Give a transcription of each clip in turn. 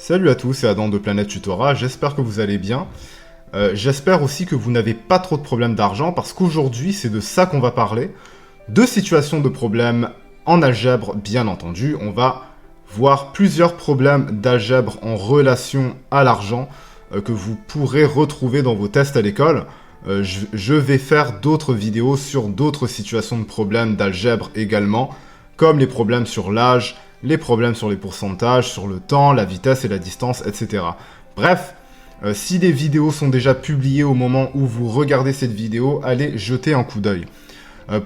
Salut à tous, c'est Adam de Planète Tutora, j'espère que vous allez bien. J'espère aussi que vous n'avez pas trop de problèmes d'argent parce qu'aujourd'hui c'est de ça qu'on va parler. De situations de problèmes en algèbre bien entendu. On va voir plusieurs problèmes d'algèbre en relation à l'argent que vous pourrez retrouver dans vos tests à l'école. Je vais faire d'autres vidéos sur d'autres situations de problèmes d'algèbre également, comme les problèmes sur l'âge, les problèmes sur les pourcentages, sur le temps, la vitesse et la distance, etc. Bref, si les vidéos sont déjà publiées au moment où vous regardez cette vidéo, allez jeter un coup d'œil.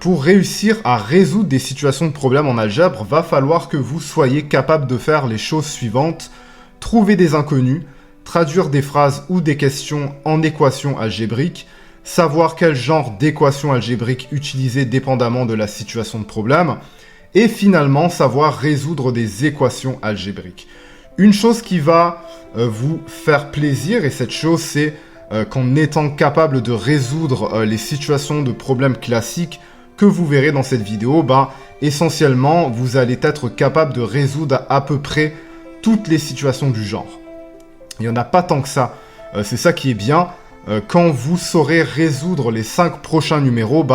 Pour réussir à résoudre des situations de problèmes en algèbre, va falloir que vous soyez capable de faire les choses suivantes. Trouver des inconnus, traduire des phrases ou des questions en équations algébriques, savoir quel genre d'équation algébrique utiliser dépendamment de la situation de problème, et finalement savoir résoudre des équations algébriques. Une chose qui va vous faire plaisir, et cette chose c'est qu'en étant capable de résoudre les situations de problèmes classiques que vous verrez dans cette vidéo, essentiellement vous allez être capable de résoudre à peu près toutes les situations du genre. Il n'y en a pas tant que ça, c'est ça qui est bien. Quand vous saurez résoudre les 5 prochains numéros,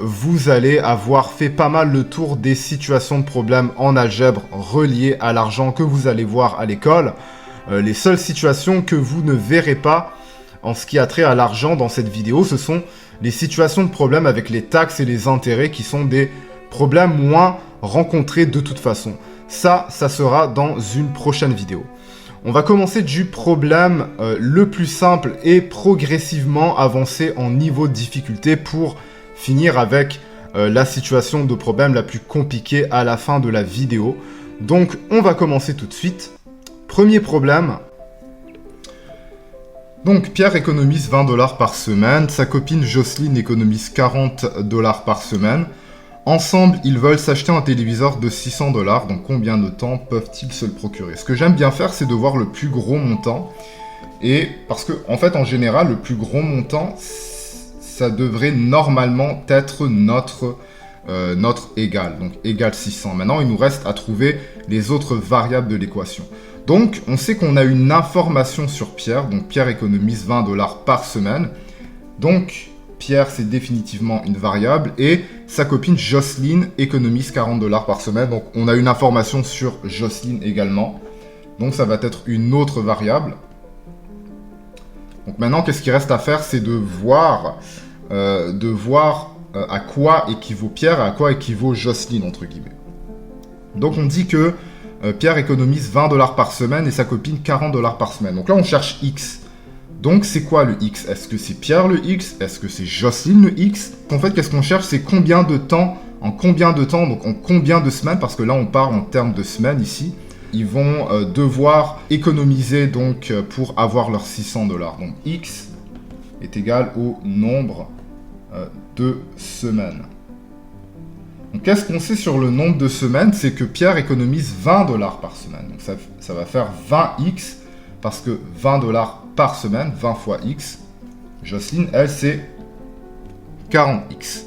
vous allez avoir fait pas mal le tour des situations de problèmes en algèbre reliées à l'argent que vous allez voir à l'école. Les seules situations que vous ne verrez pas en ce qui a trait à l'argent dans cette vidéo, ce sont les situations de problèmes avec les taxes et les intérêts qui sont des problèmes moins rencontrés de toute façon. Ça sera dans une prochaine vidéo. On va commencer du problème le plus simple et progressivement avancer en niveau de difficulté pour finir avec la situation de problème la plus compliquée à la fin de la vidéo. Donc on va commencer tout de suite. Premier problème. Donc Pierre économise 20 $ par semaine, sa copine Jocelyne économise 40 $ par semaine. Ensemble, ils veulent s'acheter un téléviseur de 600 $. Donc combien de temps peuvent-ils se le procurer? Ce que j'aime bien faire, c'est de voir le plus gros montant. Et parce que, en fait, en général, le plus gros montant, ça devrait normalement être notre égal. Donc égal 600. Maintenant, il nous reste à trouver les autres variables de l'équation. Donc, on sait qu'on a une information sur Pierre. Donc, Pierre économise 20 $ par semaine. Donc, Pierre, c'est définitivement une variable. Et sa copine Jocelyne économise 40 $ par semaine. Donc, on a une information sur Jocelyne également. Donc, ça va être une autre variable. Donc, maintenant, qu'est-ce qu'il reste à faire? C'est de voir à quoi équivaut Pierre et à quoi équivaut Jocelyne, entre guillemets. Donc, on dit que Pierre économise 20 $ par semaine et sa copine 40 $ par semaine. Donc là, on cherche X. Donc, c'est quoi le X? Est-ce que c'est Pierre le X? Est-ce que c'est Jocelyne le X? En fait, qu'est-ce qu'on cherche? C'est combien de temps, en combien de temps, donc en combien de semaines, parce que là, on parle en termes de semaines ici. Ils vont devoir économiser donc pour avoir leurs 600 $. Donc, X est égal au nombre de semaines. Donc, qu'est-ce qu'on sait sur le nombre de semaines? C'est que Pierre économise 20 $ par semaine. Donc, ça va faire 20X, parce que 20 $ par semaine, 20 fois X. Jocelyne, elle, c'est 40X.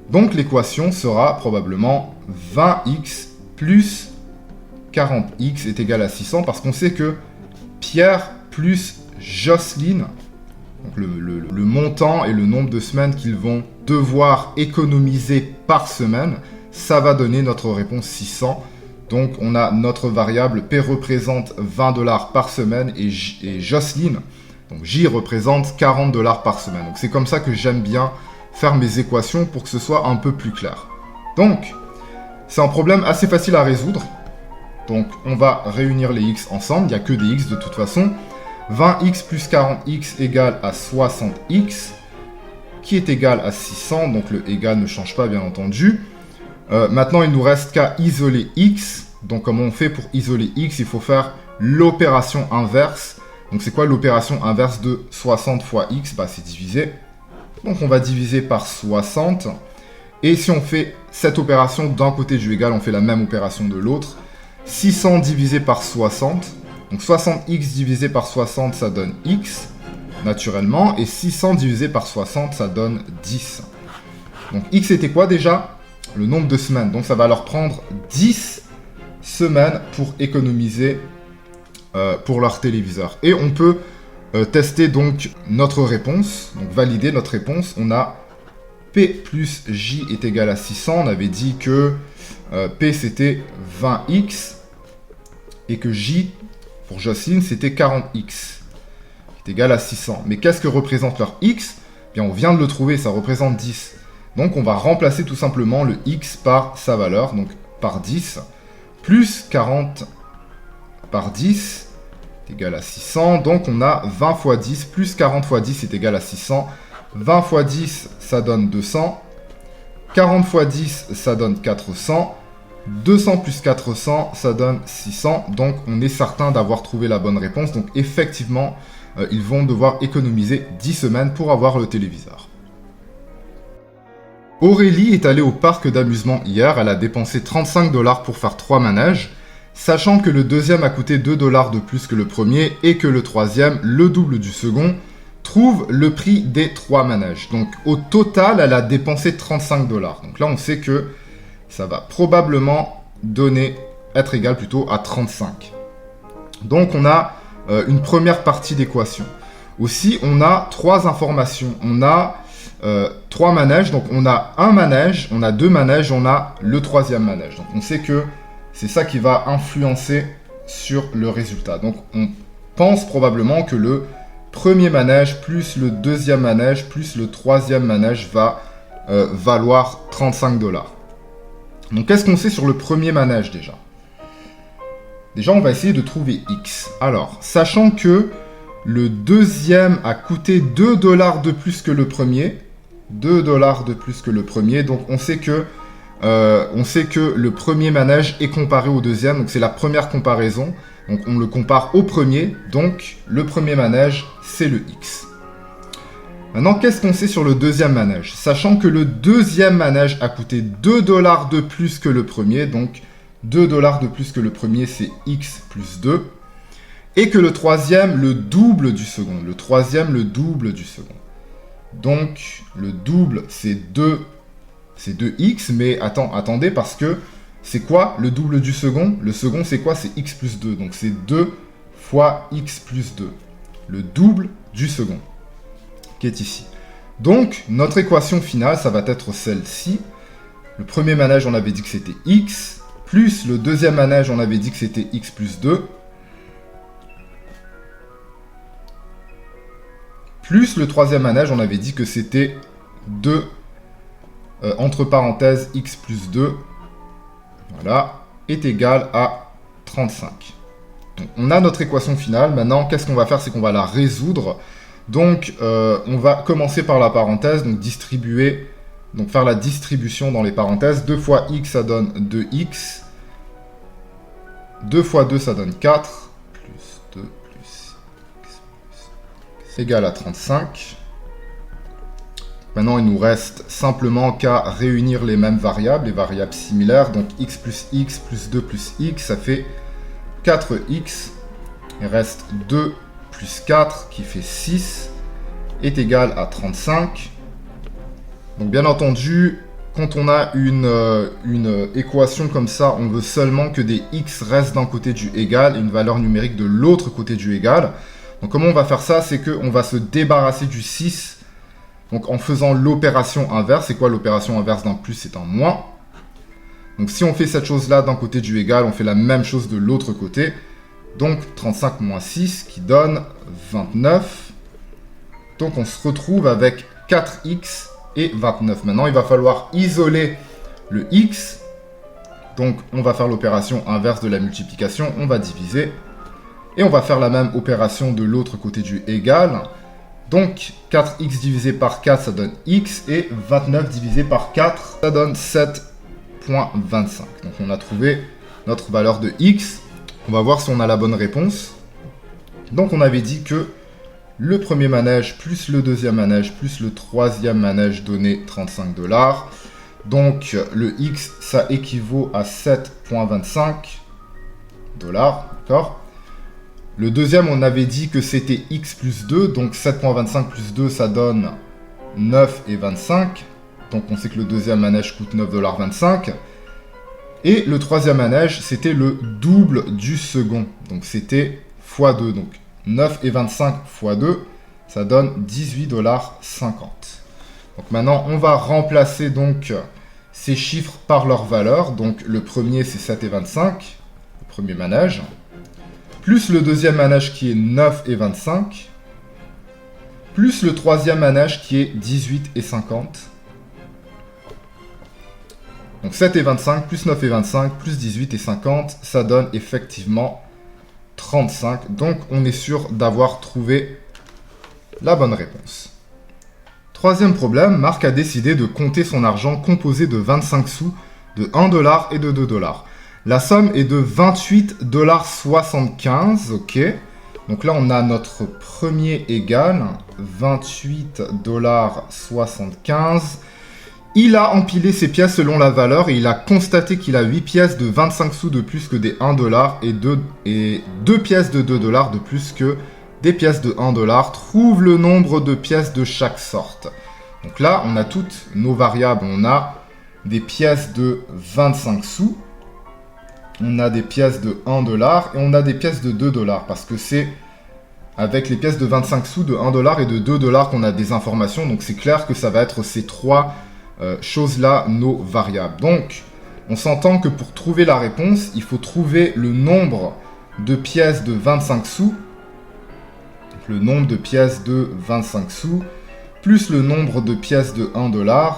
Donc, l'équation sera probablement 20X plus 40X est égal à 600, parce qu'on sait que Pierre plus Jocelyne, donc le montant et le nombre de semaines qu'ils vont devoir économiser par semaine, ça va donner notre réponse 600. Donc on a notre variable P représente 20 $ par semaine et Jocelyne, donc J représente 40 $ par semaine. Donc c'est comme ça que j'aime bien faire mes équations pour que ce soit un peu plus clair. Donc c'est un problème assez facile à résoudre. Donc on va réunir les x ensemble, il n'y a que des x de toute façon. 20x plus 40x égale à 60x, qui est égal à 600, donc le égal ne change pas bien entendu. Maintenant il nous reste qu'à isoler x, donc comment on fait pour isoler x? Il faut faire l'opération inverse. Donc c'est quoi l'opération inverse de 60 fois x? C'est diviser. Donc on va diviser par 60, et si on fait cette opération d'un côté du égal, on fait la même opération de l'autre. 600 divisé par 60, donc 60x divisé par 60, ça donne x, naturellement, et 600 divisé par 60, ça donne 10. Donc x était quoi déjà? Le nombre de semaines, donc ça va leur prendre 10 semaines pour économiser pour leur téléviseur. Et on peut tester donc notre réponse, donc valider notre réponse. On a P plus J est égal à 600. On avait dit que P c'était 20X et que J pour Jocelyne c'était 40X qui est égal à 600. Mais qu'est-ce que représente leur X? Bien, on vient de le trouver, ça représente 10. Donc on va remplacer tout simplement le X par sa valeur, donc par 10, plus 40 par 10 est égal à 600. Donc on a 20 fois 10 plus 40 fois 10 est égal à 600. 20 fois 10, ça donne 200. 40 fois 10, ça donne 400. 200 plus 400, ça donne 600. Donc on est certain d'avoir trouvé la bonne réponse. Donc effectivement, ils vont devoir économiser 10 semaines pour avoir le téléviseur. Aurélie est allée au parc d'amusement hier. Elle a dépensé 35 $ pour faire 3 manèges. Sachant que le deuxième a coûté 2 $ de plus que le premier et que le troisième, le double du second, trouve le prix des 3 manèges. Donc au total, elle a dépensé 35 $. Donc là, on sait que ça va probablement être égal plutôt à 35. Donc on a une première partie d'équation. Aussi, on a 3 informations. On a 3 manèges, donc on a un manège, on a 2 manèges, on a le troisième manège. Donc on sait que c'est ça qui va influencer sur le résultat. Donc on pense probablement que le premier manège plus le deuxième manège plus le troisième manège va valoir 35 $. Donc qu'est-ce qu'on sait sur le premier manège déjà? Déjà on va essayer de trouver X. Alors, sachant que le deuxième a coûté 2 $ de plus que le premier, 2 $ de plus que le premier, donc on sait que le premier manège est comparé au deuxième, donc c'est la première comparaison. Donc on le compare au premier, donc le premier manège, c'est le X. Maintenant, qu'est-ce qu'on sait sur le deuxième manège? Sachant que le deuxième manège a coûté 2 $ de plus que le premier, donc 2 $ de plus que le premier, c'est X plus 2. Et que le troisième, le double du second. Le troisième, le double du second. Donc, le double, c'est 2x, mais attendez, parce que c'est quoi le double du second? Le second, c'est quoi? C'est x plus 2. Donc, c'est 2 fois x plus 2. Le double du second, qui est ici. Donc, notre équation finale, ça va être celle-ci. Le premier manège, on avait dit que c'était x, plus le deuxième manège, on avait dit que c'était x plus 2, plus le troisième manège, on avait dit que c'était 2, entre parenthèses, x plus 2, voilà, est égal à 35. Donc, on a notre équation finale. Maintenant, qu'est-ce qu'on va faire? C'est qu'on va la résoudre. Donc, on va commencer par la parenthèse, donc distribuer, donc faire la distribution dans les parenthèses. 2 fois x, ça donne 2x. 2 fois 2, ça donne 4. Plus 2, plus x, égale à 35. Maintenant, il nous reste simplement qu'à réunir les mêmes variables, les variables similaires. Donc, x plus 2 plus x, ça fait 4x. Il reste 2 plus 4, qui fait 6, est égal à 35. Donc, bien entendu, quand on a une équation comme ça, on veut seulement que des x restent d'un côté du égal et une valeur numérique de l'autre côté du égal. Donc, comment on va faire ça? C'est qu'on va se débarrasser du 6. Donc, en faisant l'opération inverse. C'est quoi l'opération inverse d'un plus? C'est un moins. Donc, si on fait cette chose-là d'un côté du égal, on fait la même chose de l'autre côté. Donc, 35 moins 6 qui donne 29. Donc, on se retrouve avec 4x et 29. Maintenant, il va falloir isoler le x. Donc, on va faire l'opération inverse de la multiplication. On va diviser. Et on va faire la même opération de l'autre côté du égal. Donc, 4x divisé par 4, ça donne x. Et 29 divisé par 4, ça donne 7,25. Donc, on a trouvé notre valeur de x. On va voir si on a la bonne réponse. Donc, on avait dit que le premier manège plus le deuxième manège plus le troisième manège donnait 35 $. Donc, le x, ça équivaut à 7,25 $. D'accord? Le deuxième, on avait dit que c'était x plus 2. Donc, 7,25 plus 2, ça donne 9,25 $. Donc, on sait que le deuxième manège coûte 9,25 $. Et le troisième manège, c'était le double du second. Donc, c'était fois 2, donc 9 et 25 fois 2, ça donne 18,50 $. Donc maintenant, on va remplacer donc ces chiffres par leur valeur. Donc le premier, c'est 7 et 25, le premier manège, plus le deuxième manège qui est 9 et 25, plus le troisième manège qui est 18 et 50. Donc 7 et 25, plus 9 et 25, plus 18 et 50, ça donne effectivement 35. Donc on est sûr d'avoir trouvé la bonne réponse. Troisième problème, Marc a décidé de compter son argent composé de 25 sous, de 1 $ et de 2 $. La somme est de 28,75 $, ok. Donc là, on a notre premier égal, 28,75 $. Il a empilé ses pièces selon la valeur et il a constaté qu'il a 8 pièces de 25 sous de plus que des 1 $ et 2 pièces de 2 $ de plus que des pièces de 1 $. Trouve le nombre de pièces de chaque sorte. Donc là, on a toutes nos variables. On a des pièces de 25 sous, on a des pièces de 1 $ et on a des pièces de 2 $ parce que c'est avec les pièces de 25 sous, de 1 $ et de 2 $ qu'on a des informations. Donc c'est clair que ça va être ces trois choses-là, nos variables. Donc, on s'entend que pour trouver la réponse, il faut trouver le nombre de pièces de 25 sous. Donc, le nombre de pièces de 25 sous, plus le nombre de pièces de 1 $,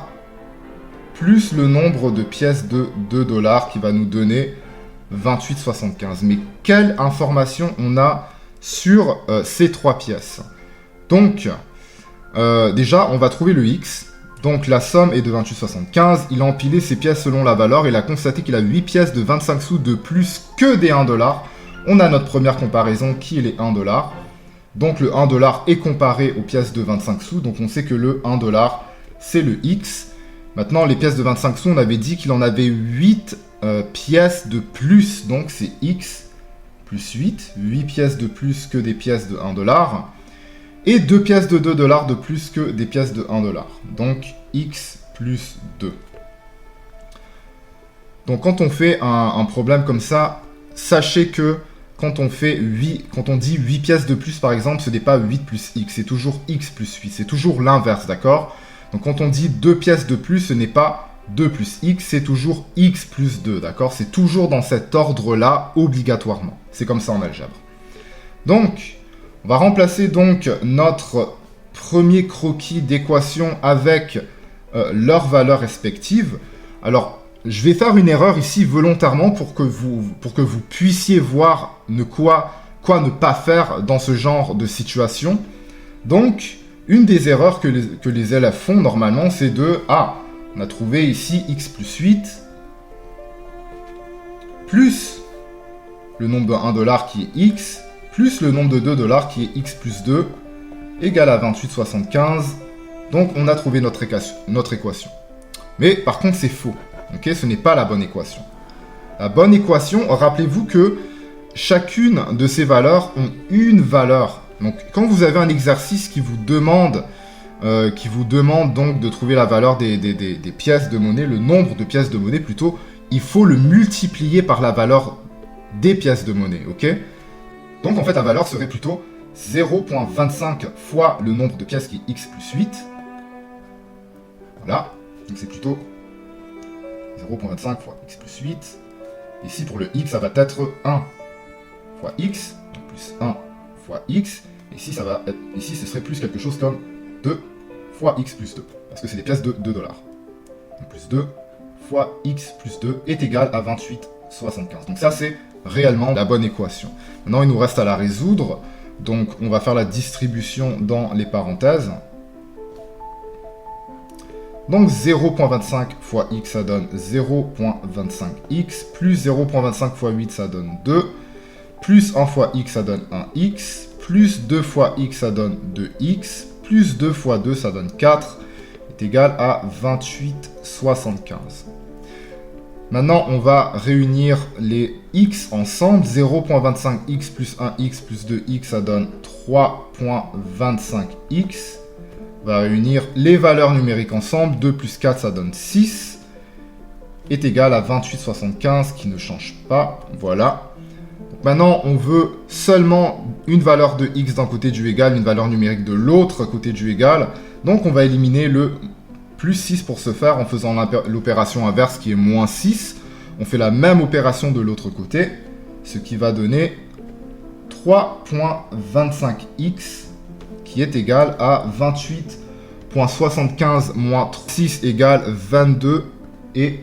plus le nombre de pièces de 2 $ qui va nous donner 28,75. Mais quelle information on a sur ces trois pièces? Donc, déjà, on va trouver le X. Donc la somme est de 28,75. Il a empilé ses pièces selon la valeur. Il a constaté qu'il a 8 pièces de 25 sous de plus que des 1 $. On a notre première comparaison qui est les 1 $. Donc le 1 $ est comparé aux pièces de 25 sous. Donc on sait que le 1 $, c'est le X. Maintenant, les pièces de 25 sous, on avait dit qu'il en avait 8 pièces de plus. Donc c'est X plus 8. 8 pièces de plus que des pièces de 1 $. Et 2 pièces de 2 $ de plus que des pièces de 1 $. Donc, X plus 2. Donc, quand on fait un problème comme ça, sachez que quand on dit 8 pièces de plus, par exemple, ce n'est pas 8 plus X, c'est toujours X plus 8. C'est toujours l'inverse, d'accord? Donc, quand on dit 2 pièces de plus, ce n'est pas 2 plus X, c'est toujours X plus 2, d'accord? C'est toujours dans cet ordre-là, obligatoirement. C'est comme ça en algèbre. Donc, on va remplacer donc notre premier croquis d'équation avec leurs valeurs respectives. Alors, je vais faire une erreur ici volontairement pour que vous puissiez voir quoi ne pas faire dans ce genre de situation. Donc, une des erreurs que les élèves font normalement, c'est de... Ah, on a trouvé ici x plus 8, plus le nombre de 1 $ qui est x, plus le nombre de 2 $ qui est x plus 2, égale à 28,75. Donc, on a trouvé notre équation. Mais, par contre, c'est faux. Okay, ce n'est pas la bonne équation. La bonne équation, rappelez-vous que chacune de ces valeurs ont une valeur. Donc, quand vous avez un exercice qui vous demande donc de trouver la valeur des pièces de monnaie, le nombre de pièces de monnaie plutôt, il faut le multiplier par la valeur des pièces de monnaie, ok? Donc, en fait, la valeur serait plutôt 0,25 fois le nombre de pièces qui est x plus 8. Voilà. Donc, c'est plutôt 0,25 fois x plus 8. Ici, pour le x, ça va être 1 fois x, donc plus 1 fois x. Et ici, ici, ce serait plus quelque chose comme 2 fois x plus 2. Parce que c'est des pièces de 2 $. Donc, plus 2 fois x plus 2 est égal à 28,75. Donc, ça, c'est réellement la bonne équation. Maintenant, il nous reste à la résoudre. Donc, on va faire la distribution dans les parenthèses. Donc, 0,25 fois x, ça donne 0,25x. Plus 0,25 fois 8, ça donne 2. Plus 1 fois x, ça donne 1x. Plus 2 fois x, ça donne 2x. Plus 2 fois 2, ça donne 4. Est égal à 28,75. Maintenant, on va réunir les x ensemble. 0,25x plus 1x plus 2x, ça donne 3,25x. On va réunir les valeurs numériques ensemble. 2 plus 4, ça donne 6. Est égal à 28,75 qui ne change pas. Voilà. Donc Maintenant, on veut seulement une valeur de x d'un côté du égal, une valeur numérique de l'autre côté du égal. Donc, on va éliminer le plus 6 pour ce faire en faisant l'opération inverse qui est moins 6. On fait la même opération de l'autre côté, ce qui va donner 3.25x qui est égal à 28.75 moins 6 égale 22 et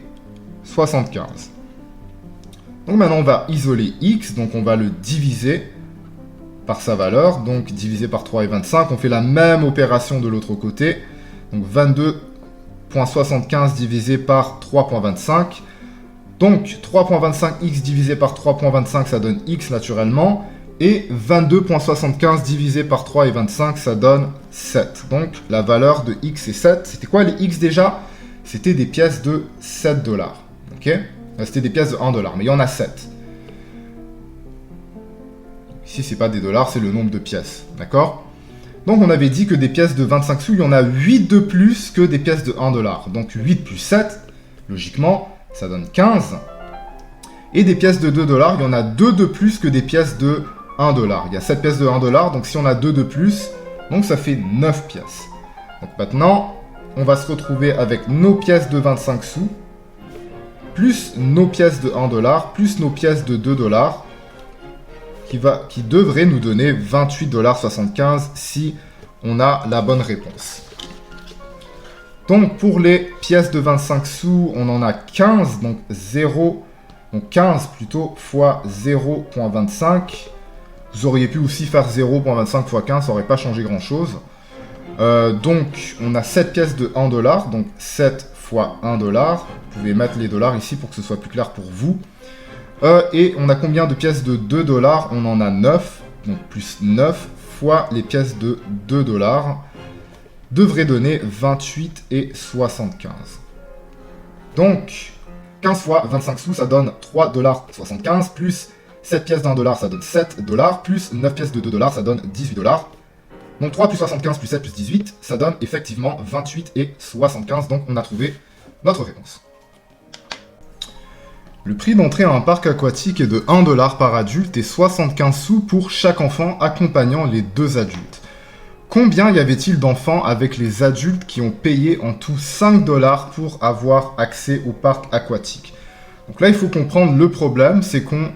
75. Donc maintenant, on va isoler x, donc on va le diviser par sa valeur, donc divisé par 3 et 25. On fait la même opération de l'autre côté, donc 22.75 divisé par 3.25. Donc 3.25x divisé par 3.25, ça donne x naturellement. Et 22.75 divisé par 3 et 25, ça donne 7. Donc la valeur de x est 7. C'était quoi les x déjà? C'était des pièces de 7 $. Ok? C'était des pièces de 1 $, mais il y en a 7. Ici, c'est pas des dollars, c'est le nombre de pièces. D'accord? Donc on avait dit que des pièces de 25 sous, il y en a 8 de plus que des pièces de 1 $. Donc 8 plus 7, logiquement, ça donne 15. Et des pièces de 2 $, il y en a 2 de plus que des pièces de 1 $. Il y a 7 pièces de 1 $, donc si on a 2 de plus, donc ça fait 9 pièces. Donc maintenant, on va se retrouver avec nos pièces de 25 sous, plus nos pièces de 1 $, plus nos pièces de 2 $, qui devrait nous donner 28,75 $ si on a la bonne réponse. Donc pour les pièces de 25 sous, on en a 15, donc 15 plutôt, fois 0.25. Vous auriez pu aussi faire 0.25 fois 15, ça n'aurait pas changé grand-chose. Donc, on a 7 pièces de 1 $, donc 7 fois 1 $. Vous pouvez mettre les dollars ici pour que ce soit plus clair pour vous. Et on a combien de pièces de 2 $? On en a 9, donc plus 9 fois les pièces de 2 $, devrait donner 28 et 75. Donc, 15 fois 25 sous, ça donne 3,75 $, plus 7 pièces d'1 $, ça donne 7 $, plus 9 pièces de 2 $, ça donne 18 $. Donc 3 plus 75 plus 7 plus 18, ça donne effectivement 28 et 75. Donc on a trouvé notre réponse. Le prix d'entrée à un parc aquatique est de 1 $ par adulte et 75 sous pour chaque enfant accompagnant les 2 adultes. Combien y avait-il d'enfants avec les adultes qui ont payé en tout 5 $ pour avoir accès au parc aquatique? Donc là, il faut comprendre le problème, c'est qu'on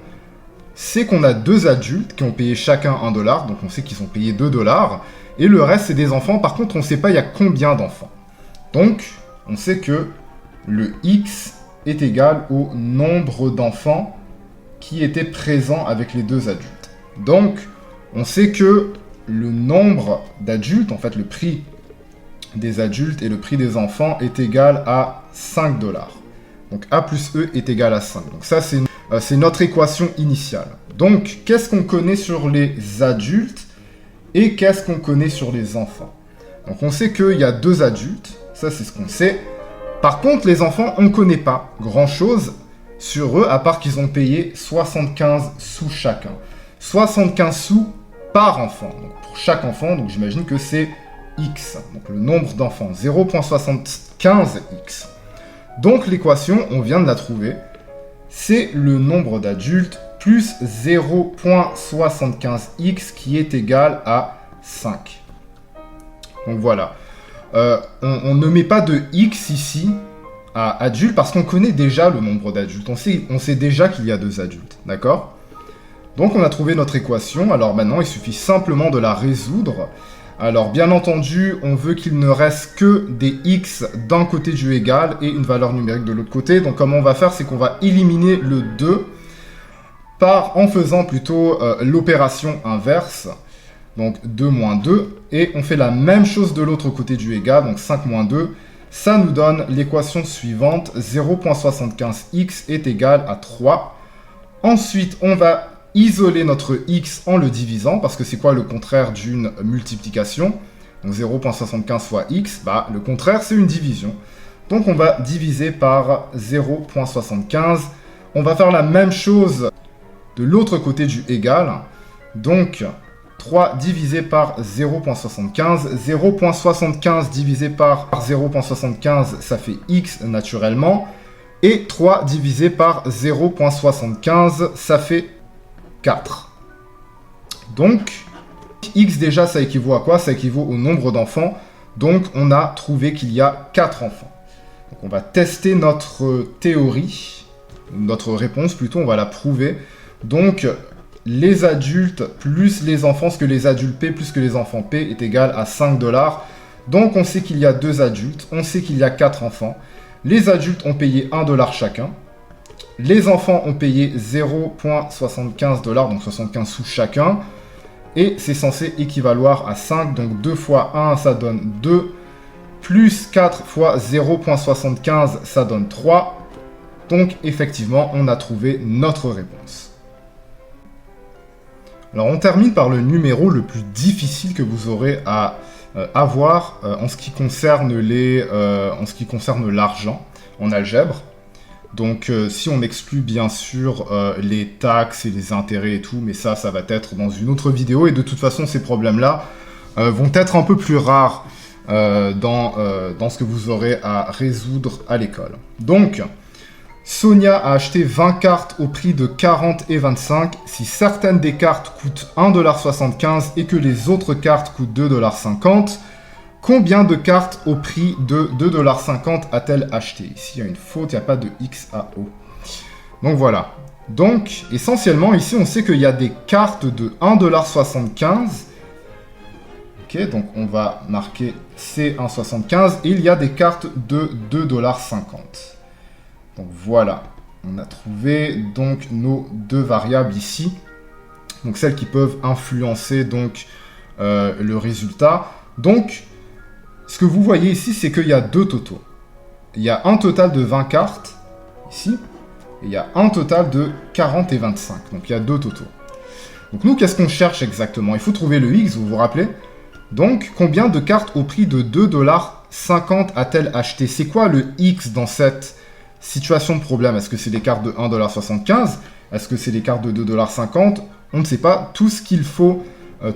sait qu'on a 2 adultes qui ont payé chacun 1 $, donc on sait qu'ils ont payé 2 $, et le reste, c'est des enfants. Par contre, on ne sait pas il y a combien d'enfants. Donc, on sait que le x est égal au nombre d'enfants qui étaient présents avec les 2 adultes. Donc, on sait que le nombre d'adultes, en fait le prix des adultes et le prix des enfants est égal à 5 $. Donc A plus E est égal à 5. Donc ça, c'est notre équation initiale. Donc, qu'est-ce qu'on connaît sur les adultes et qu'est-ce qu'on connaît sur les enfants? Donc on sait qu'il y a 2 adultes, ça c'est ce qu'on sait. Par contre, les enfants, on ne connaît pas grand-chose sur eux, à part qu'ils ont payé 75 sous chacun. 75 sous par enfant. Donc pour chaque enfant, donc j'imagine que c'est x, donc le nombre d'enfants, 0.75x. Donc l'équation, on vient de la trouver, c'est le nombre d'adultes plus 0.75x qui est égal à 5. Donc voilà. On ne met pas de x ici à adulte parce qu'on connaît déjà le nombre d'adultes. On sait déjà qu'il y a 2 adultes, d'accord? Donc on a trouvé notre équation. Alors maintenant, il suffit simplement de la résoudre. Alors bien entendu, on veut qu'il ne reste que des x d'un côté du égal et une valeur numérique de l'autre côté. Donc comment on va faire, c'est qu'on va éliminer le 2 en faisant plutôt l'opération inverse. Donc 2 moins 2. Et on fait la même chose de l'autre côté du égal, donc 5 moins 2. Ça nous donne l'équation suivante, 0.75x est égal à 3. Ensuite, on va isoler notre x en le divisant, parce que c'est quoi le contraire d'une multiplication? Donc 0.75 fois x, le contraire c'est une division. Donc on va diviser par 0.75. On va faire la même chose de l'autre côté du égal. Donc 3 divisé par 0.75. 0.75 divisé par 0.75, ça fait x naturellement. Et 3 divisé par 0.75, ça fait 4. Donc, x déjà, ça équivaut à quoi? Ça équivaut au nombre d'enfants. Donc, on a trouvé qu'il y a 4 enfants. Donc, on va tester notre théorie, notre réponse plutôt, on va la prouver. Donc, les adultes plus les enfants, ce que les adultes P plus que les enfants P est égal à 5 $. Donc, on sait qu'il y a 2 adultes, on sait qu'il y a 4 enfants. Les adultes ont payé 1 $ chacun. Les enfants ont payé 0,75 $, donc 75 sous chacun. Et c'est censé équivaloir à 5, donc 2 fois 1, ça donne 2. Plus 4 fois 0,75, ça donne 3. Donc, effectivement, on a trouvé notre réponse. Alors, on termine par le numéro le plus difficile que vous aurez à avoir en ce qui concerne l'argent en algèbre. Donc, si on exclut bien sûr les taxes et les intérêts et tout, mais ça va être dans une autre vidéo. Et de toute façon, ces problèmes-là vont être un peu plus rares dans ce que vous aurez à résoudre à l'école. Donc, Sonia a acheté 20 cartes au prix de 40 et 25. Si certaines des cartes coûtent 1,75 $ et que les autres cartes coûtent 2,50 $, combien de cartes au prix de 2,50 $ a-t-elle acheté? Ici, il y a une faute, il n'y a pas de X à O. Donc voilà. Donc, essentiellement, ici, on sait qu'il y a des cartes de 1,75 $. Ok, donc on va marquer C1,75 et il y a des cartes de 2,50 $. Donc voilà, on a trouvé donc nos deux variables ici. Donc celles qui peuvent influencer donc le résultat. Donc, ce que vous voyez ici, c'est qu'il y a deux totaux. Il y a un total de 20 cartes, ici, et il y a un total de 40 et 25. Donc il y a deux totaux. Donc nous, qu'est-ce qu'on cherche exactement? Il faut trouver le X, vous vous rappelez? Donc, combien de cartes au prix de 2,50 $ a-t-elle acheté? C'est quoi le X dans cette situation de problème? Est-ce que c'est des cartes de 1,75 $? Est-ce que c'est des cartes de 2,50 $? On ne sait pas. Tout ce qu'il faut,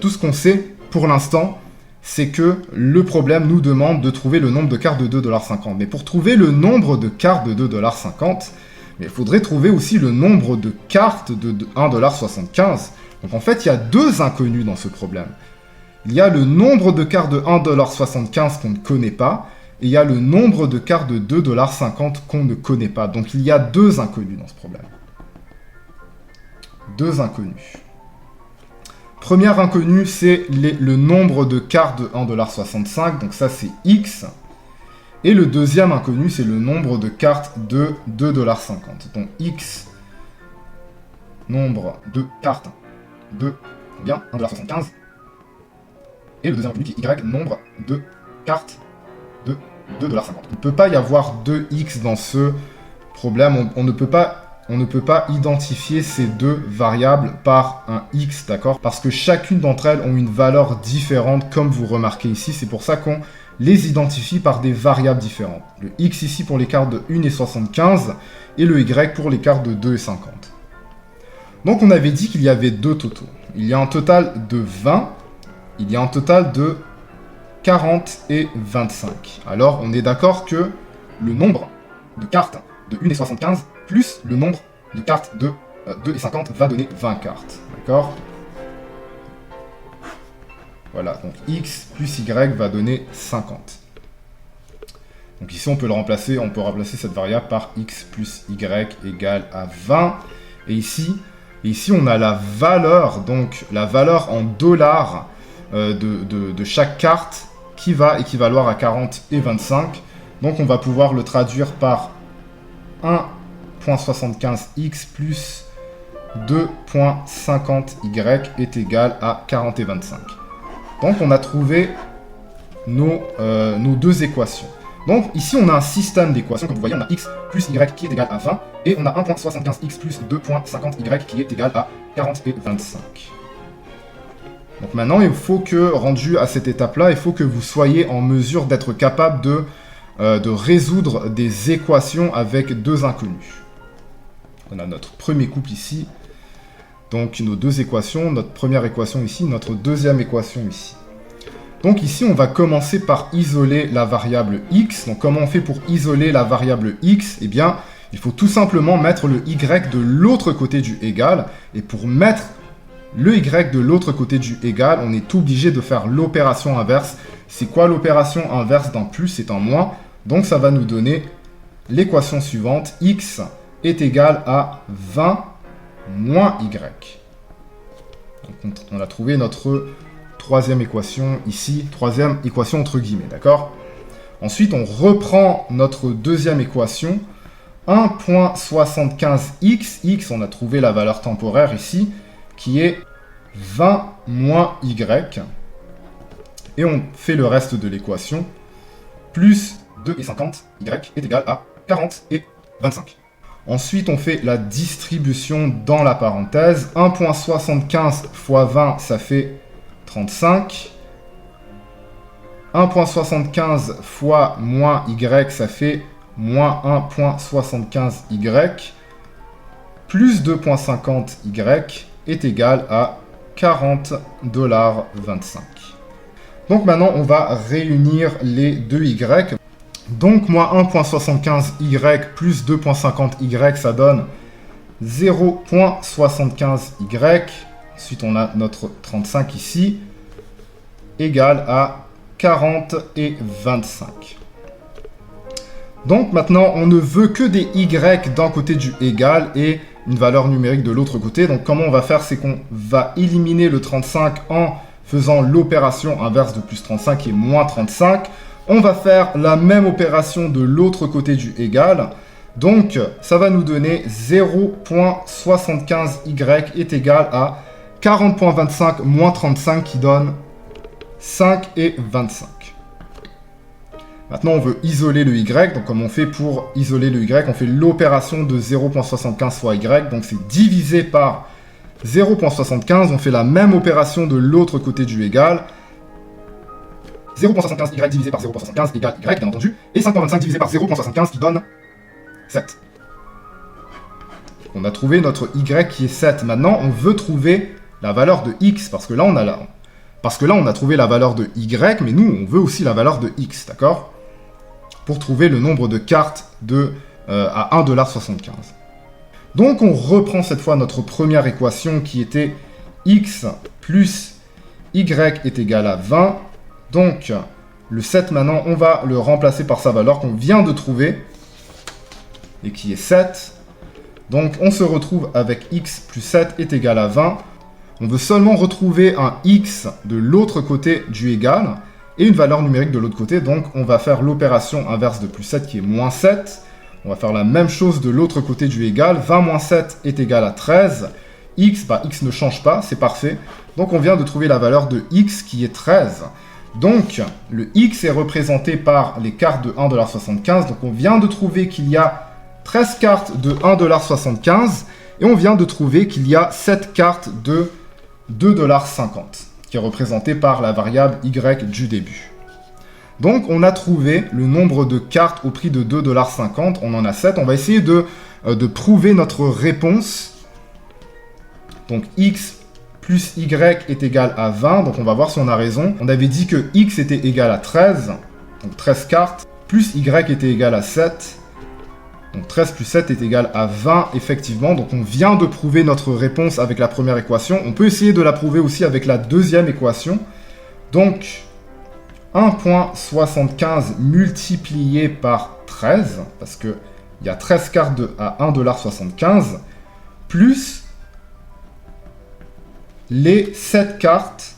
tout ce qu'on sait pour l'instant, c'est que le problème nous demande de trouver le nombre de cartes de 2,50 $. Mais pour trouver le nombre de cartes de 2,50 $, il faudrait trouver aussi le nombre de cartes de 1,75 $. Donc en fait, il y a deux inconnus dans ce problème. Il y a le nombre de cartes de 1,75 $ qu'on ne connaît pas, et il y a le nombre de cartes de 2,50 $ qu'on ne connaît pas. Donc il y a deux inconnus dans ce problème. Deux inconnus. Premier inconnu, c'est le nombre de cartes de 1,65 $, donc ça c'est X. Et le deuxième inconnu, c'est le nombre de cartes de 2,50 $. Donc X, nombre de cartes de combien? 1,75 $. Et le deuxième inconnu qui est Y, nombre de cartes de 2,50 $. Il ne peut pas y avoir 2x dans ce problème. On ne peut pas identifier ces deux variables par un x, d'accord? Parce que chacune d'entre elles ont une valeur différente, comme vous remarquez ici. C'est pour ça qu'on les identifie par des variables différentes. Le x ici pour les cartes de 1,75 € et le y pour les cartes de 2,50 €. Donc on avait dit qu'il y avait deux totaux. Il y a un total de 20, il y a un total de 40 et 25. Alors, on est d'accord que le nombre de cartes de 1,75 plus le nombre de cartes de 2,50 va donner 20 cartes. D'accord? Voilà, donc x plus y va donner 50. Donc ici, on peut remplacer cette variable par x plus y égale à 20. Et ici, on a la valeur, donc la valeur en dollars de chaque carte qui va équivaloir à 40 et 25. Donc on va pouvoir le traduire par 1,75x plus 2,50y est égal à 40 et 25. Donc on a trouvé nos deux équations. Donc ici on a un système d'équations, comme vous voyez on a x plus y qui est égal à 20, et on a 1,75x plus 2,50y qui est égal à 40 et 25. Donc maintenant, il faut que, rendu à cette étape-là, il faut que vous soyez en mesure d'être capable de résoudre des équations avec deux inconnus. On a notre premier couple ici, donc nos deux équations, notre première équation ici, notre deuxième équation ici. Donc ici, on va commencer par isoler la variable x. Donc comment on fait pour isoler la variable x? Eh bien, Il faut tout simplement mettre le y de l'autre côté du égal. Et pour mettre le y de l'autre côté du égal, on est obligé de faire l'opération inverse. C'est quoi l'opération inverse d'un plus? C'est un moins. Donc ça va nous donner l'équation suivante. X est égal à 20 moins y. Donc on a trouvé notre troisième équation ici. Troisième équation entre guillemets, d'accord? Ensuite, on reprend notre deuxième équation. 1.75x, x, on a trouvé la valeur temporaire ici, qui est 20 moins y. Et on fait le reste de l'équation. Plus 2 et 50, y est égal à 40 et 25. Ensuite, on fait la distribution dans la parenthèse. 1.75 fois 20, ça fait 35. 1.75 fois moins y, ça fait moins 1.75y. Plus 2.50y est égal à 40,25 $. Donc maintenant, on va réunir les deux y. Donc, moins 1.75y plus 2.50y, ça donne 0.75y. Ensuite, on a notre 35 ici, égal à 40 et 25. Donc maintenant, on ne veut que des y d'un côté du égal et une valeur numérique de l'autre côté. Donc comment on va faire, c'est qu'on va éliminer le 35 en faisant l'opération inverse de plus 35 qui est moins 35. On va faire la même opération de l'autre côté du égal. Donc ça va nous donner 0.75y est égal à 40.25 moins 35 qui donne 5 et 25. Maintenant, on veut isoler le y. Donc, comme on fait pour isoler le y, on fait l'opération de 0.75 fois y. Donc, c'est divisé par 0.75. On fait la même opération de l'autre côté du égal. 0.75y divisé par 0.75 égale y, bien entendu. Et 5.25 divisé par 0.75 qui donne 7. On a trouvé notre y qui est 7. Maintenant, on veut trouver la valeur de x. Parce que là, on a trouvé la valeur de y, mais nous, on veut aussi la valeur de x, d'accord? Pour trouver le nombre de cartes à 1,75 $. Donc, on reprend cette fois notre première équation qui était x plus y est égal à 20. Donc, le 7, maintenant, on va le remplacer par sa valeur qu'on vient de trouver, et qui est 7. Donc, on se retrouve avec x plus 7 est égal à 20. On veut seulement retrouver un x de l'autre côté du égal, et une valeur numérique de l'autre côté. Donc, on va faire l'opération inverse de plus 7, qui est moins 7. On va faire la même chose de l'autre côté du égal. 20 moins 7 est égal à 13. X, x ne change pas, c'est parfait. Donc, on vient de trouver la valeur de x, qui est 13. Donc, le x est représenté par les cartes de 1,75 $. Donc, on vient de trouver qu'il y a 13 cartes de 1,75 $. Et on vient de trouver qu'il y a 7 cartes de 2,50 $, qui est représentée par la variable y du début. Donc, on a trouvé le nombre de cartes au prix de 2,50 $. On en a 7. On va essayer de prouver notre réponse. Donc, x plus y est égal à 20. Donc, on va voir si on a raison. On avait dit que x était égal à 13. Donc, 13 cartes. Plus y était égal à 7. Donc 13 plus 7 est égal à 20, effectivement. Donc on vient de prouver notre réponse avec la première équation. On peut essayer de la prouver aussi avec la deuxième équation. Donc 1.75 multiplié par 13, parce qu'il y a 13 cartes à 1,75 $, plus les 7 cartes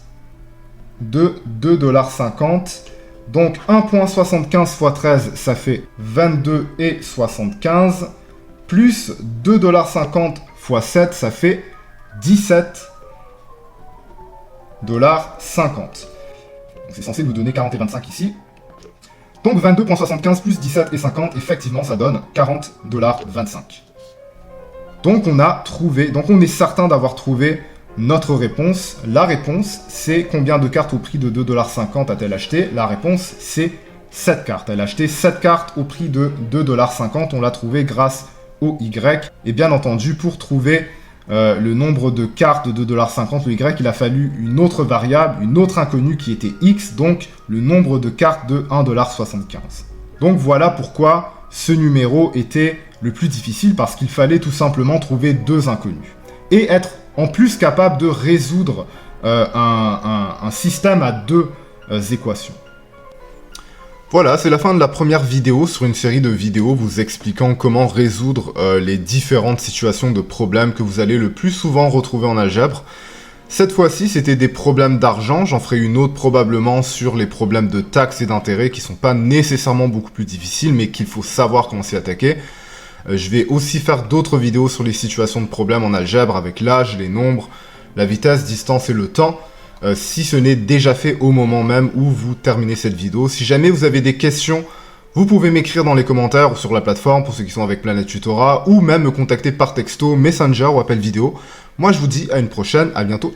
de 2,50 $. Donc 1.75 fois 13, ça fait 22,75 $, plus 2,50 $ fois 7, ça fait 17,50 $. C'est censé nous donner 40 et 25 ici. Donc 22.75 plus 17,50, effectivement, ça donne 40,25 $. Donc on a trouvé, donc on est certain d'avoir trouvé notre réponse. La réponse, c'est combien de cartes au prix de 2,50 $ a-t-elle acheté? La réponse, c'est 7 cartes. Elle a acheté 7 cartes au prix de 2,50 $. On l'a trouvé grâce au Y. Et bien entendu, pour trouver le nombre de cartes de 2,50 $, le Y, il a fallu une autre variable, une autre inconnue qui était X, donc le nombre de cartes de 1,75 $. Donc voilà pourquoi ce numéro était le plus difficile parce qu'il fallait tout simplement trouver 2 inconnus. Et être en plus capable de résoudre un système à 2 équations. Voilà, c'est la fin de la première vidéo sur une série de vidéos vous expliquant comment résoudre les différentes situations de problèmes que vous allez le plus souvent retrouver en algèbre. Cette fois-ci, c'était des problèmes d'argent, j'en ferai une autre probablement sur les problèmes de taxes et d'intérêts qui sont pas nécessairement beaucoup plus difficiles, mais qu'il faut savoir comment s'y attaquer. Je vais aussi faire d'autres vidéos sur les situations de problèmes en algèbre avec l'âge, les nombres, la vitesse, distance et le temps. Si ce n'est déjà fait au moment même où vous terminez cette vidéo. Si jamais vous avez des questions, vous pouvez m'écrire dans les commentaires ou sur la plateforme pour ceux qui sont avec Planète Tutorat, ou même me contacter par texto, Messenger ou appel vidéo. Moi je vous dis à une prochaine, à bientôt.